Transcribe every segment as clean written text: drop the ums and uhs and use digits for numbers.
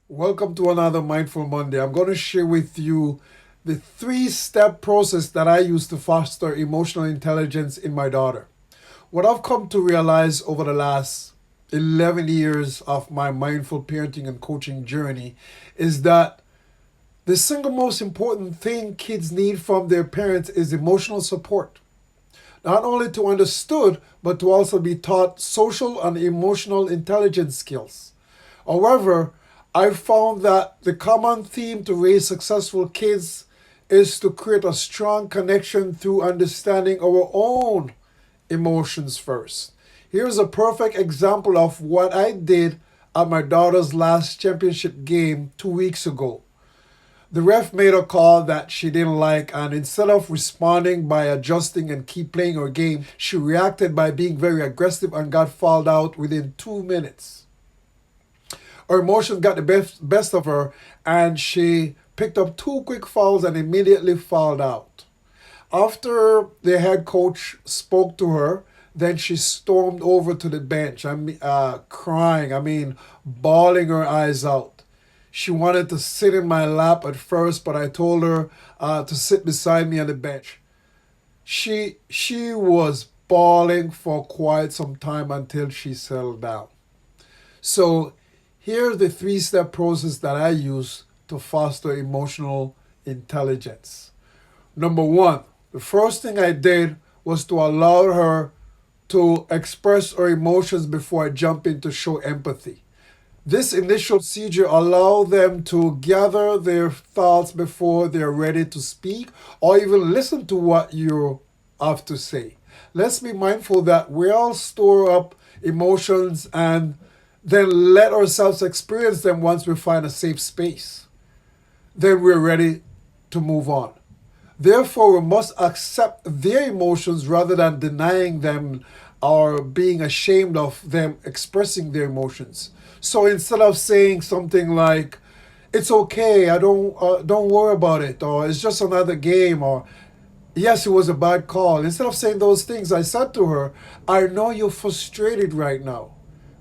Welcome to another Mindful Monday. I'm going to share with you the three-step process that I use to foster emotional intelligence in my daughter. What I've come to realize over the last 11 years of my mindful parenting and coaching journey is that the single most important thing kids need from their parents is emotional support. Not only to understood, but to also be taught social and emotional intelligence skills. However, I found that the common theme to raise successful kids is to create a strong connection through understanding our own emotions first. Here's a perfect example of what I did at my daughter's last championship game 2 weeks ago. The ref made a call that she didn't like, and instead of responding by adjusting and keep playing her game, she reacted by being very aggressive and got fouled out within 2 minutes. Her emotions got the best of her, and she picked up two quick fouls and immediately fouled out. After the head coach spoke to her, then she stormed over to the bench. Crying. Bawling her eyes out. She wanted to sit in my lap at first, but I told her to sit beside me on the bench. She was bawling for quite some time until she settled down. So here's the three-step process that I use to foster emotional intelligence. Number one, the first thing I did was to allow her to express her emotions before I jump in to show empathy. This initial procedure allows them to gather their thoughts before they're ready to speak or even listen to what you have to say. Let's be mindful that we all store up emotions and then let ourselves experience them once we find a safe space. Then we're ready to move on. Therefore, we must accept their emotions rather than denying them or being ashamed of them expressing their emotions. So instead of saying something like, "It's okay, don't worry about it," or "It's just another game," or "Yes, it was a bad call," instead of saying those things, I said to her, "I know you're frustrated right now.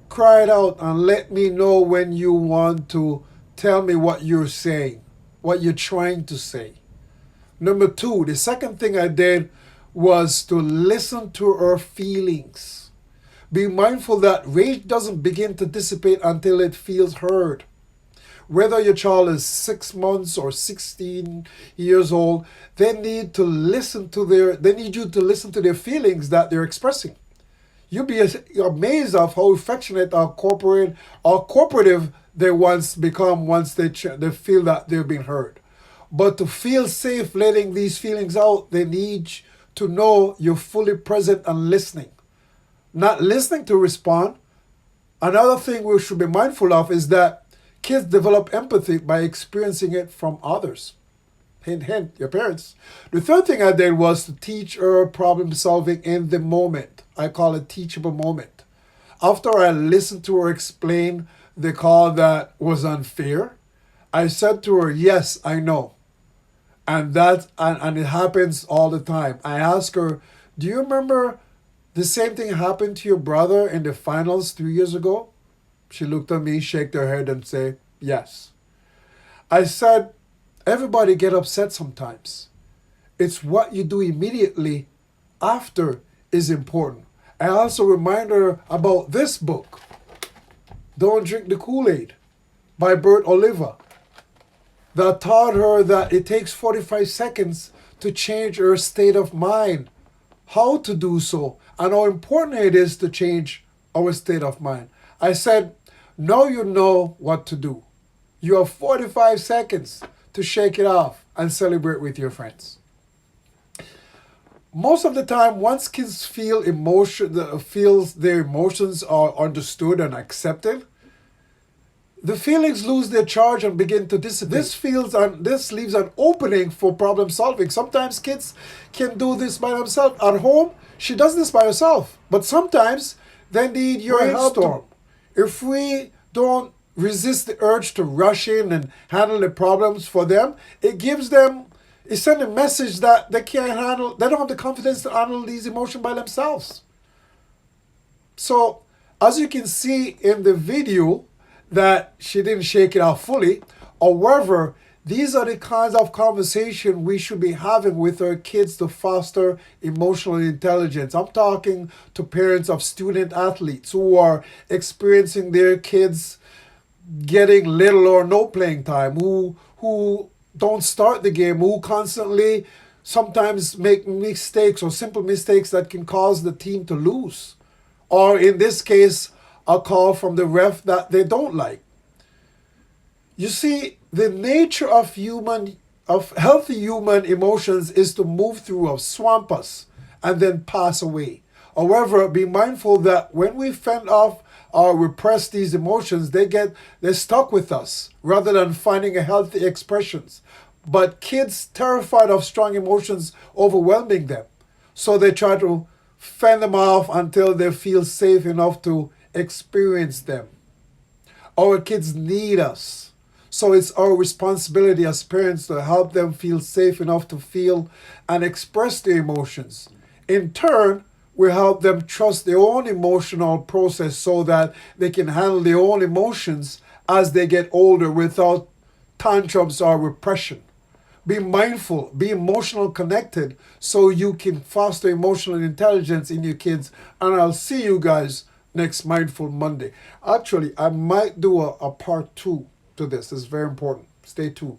Cry it out and let me know when you want to tell me what you're saying, what you're trying to say." Number two, the second thing I did was to listen to her feelings. Be mindful that rage doesn't begin to dissipate until it feels heard. Whether your child is 6 months or 16 years old, they need you to listen to their feelings that they're expressing. You'll be amazed of how affectionate or cooperative they once become once they feel that they're being heard. But to feel safe letting these feelings out, they need to know you're fully present and listening. Not listening to respond. Another thing we should be mindful of is that kids develop empathy by experiencing it from others. Hint, hint, your parents. The third thing I did was to teach her problem solving in the moment. I call it teachable moment. After I listened to her explain the call that was unfair, I said to her, "Yes, I know." And it happens all the time. I ask her, "Do you remember the same thing happened to your brother in the finals 3 years ago?" She looked at me, shake her head, and say, "Yes." I said, "Everybody get upset sometimes. It's what you do immediately after is important." I also remind her about this book, Don't Drink the Kool-Aid by Bert Oliver, that taught her that it takes 45 seconds to change her state of mind, how to do so, and how important it is to change our state of mind. I said, "Now you know what to do. You have 45 seconds to shake it off and celebrate with your friends." Most of the time, once kids feels their emotions are understood and accepted, the feelings lose their charge and begin to dissipate. This leaves an opening for problem solving. Sometimes kids can do this by themselves. At home, she does this by herself. But sometimes they need your help. If we don't resist the urge to rush in and handle the problems for them, it sends a message that they don't have the confidence to handle these emotions by themselves. So, as you can see in the video, that she didn't shake it off fully. However, these are the kinds of conversation we should be having with our kids to foster emotional intelligence. I'm talking to parents of student athletes who are experiencing their kids getting little or no playing time, who don't start the game, who constantly sometimes make mistakes or simple mistakes that can cause the team to lose. Or in this case, a call from the ref that they don't like. You see, the nature of healthy human emotions is to move through or swamp us and then pass away. However, be mindful that when we fend off or repress these emotions, they're stuck with us rather than finding a healthy expressions. But kids terrified of strong emotions overwhelming them. So they try to fend them off until they feel safe enough to experience them. Our kids need us. So it's our responsibility as parents to help them feel safe enough to feel and express their emotions. In turn, we help them trust their own emotional process so that they can handle their own emotions as they get older without tantrums or repression. Be mindful, be emotional connected so you can foster emotional intelligence in your kids. And I'll see you guys next Mindful Monday. Actually, I might do a part 2 to this. It's very important. Stay tuned.